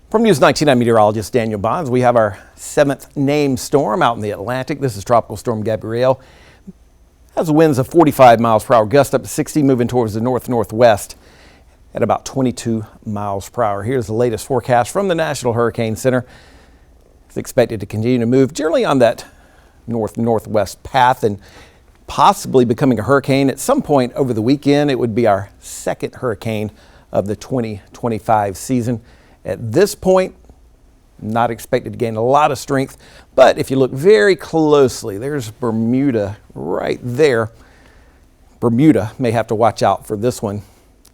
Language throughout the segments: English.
From News 19, I'm meteorologist Daniel Bonds. We have our 7th named storm out in the Atlantic. This is Tropical Storm Gabrielle. Has winds of 45 miles per hour, gust up to 60, moving towards the north-northwest at about 22 miles per hour. Here's the latest forecast from the National Hurricane Center. It's expected to continue to move generally on that north-northwest path and possibly becoming a hurricane at some point over the weekend. It would be our second hurricane of the 2025 season. At this point, not expected to gain a lot of strength, but if you look very closely, there's Bermuda right there. Bermuda may have to watch out for this one.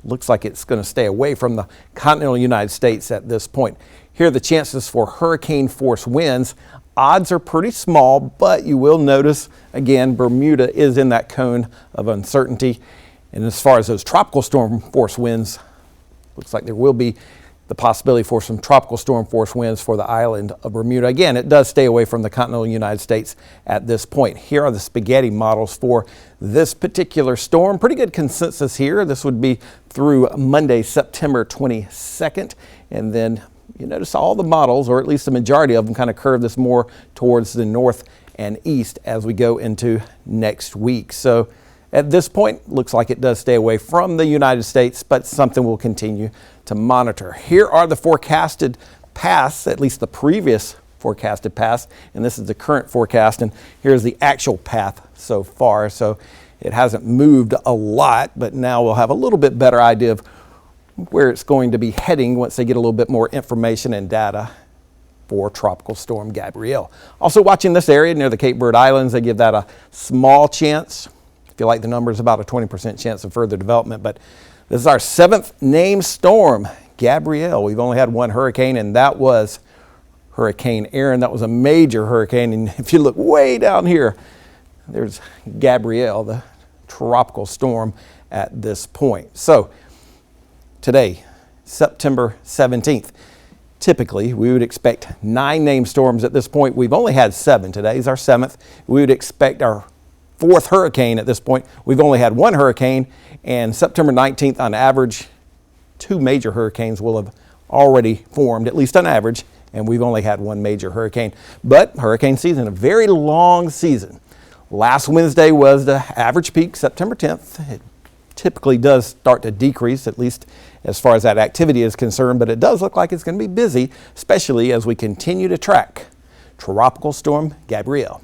Looks like it's going to stay away from the continental United States at this point. Here are the chances for hurricane force winds. Odds are pretty small, but you will notice, again, Bermuda is in that cone of uncertainty. And as far as those tropical storm force winds, looks like there will be the possibility for some tropical storm force winds for the island of Bermuda. Again, it does stay away from the continental United States at this point. Here are the spaghetti models for this particular storm. Pretty good consensus here. This would be through Monday, September 22nd. And then you notice all the models, or at least the majority of them, kind of curve this more towards the north and east as we go into next week. So at this point, looks like it does stay away from the United States, but something we'll continue to monitor. Here are the forecasted paths, at least the previous forecasted paths, and this is the current forecast, and here's the actual path so far. So it hasn't moved a lot, but now we'll have a little bit better idea of where it's going to be heading once they get a little bit more information and data for Tropical Storm Gabrielle. Also watching this area near the Cape Verde Islands, they give that a small chance. I feel like the number is about a 20% chance of further development, but this is our 7th named storm, Gabrielle. We've only had one hurricane, and that was Hurricane Aaron. That was a major hurricane, and if you look way down here, there's Gabrielle, the tropical storm at this point. So today, September 17th, typically we would expect 9 named storms at this point. We've only had 7. Today is our 7th. We would expect our 4th hurricane at this point. We've only had 1 hurricane, and September 19th on average, 2 major hurricanes will have already formed, at least on average, and we've only had 1 major hurricane. But hurricane season, a very long season. Last Wednesday was the average peak, September 10th. It typically does start to decrease, at least as far as that activity is concerned, but it does look like it's going to be busy, especially as we continue to track Tropical Storm Gabrielle.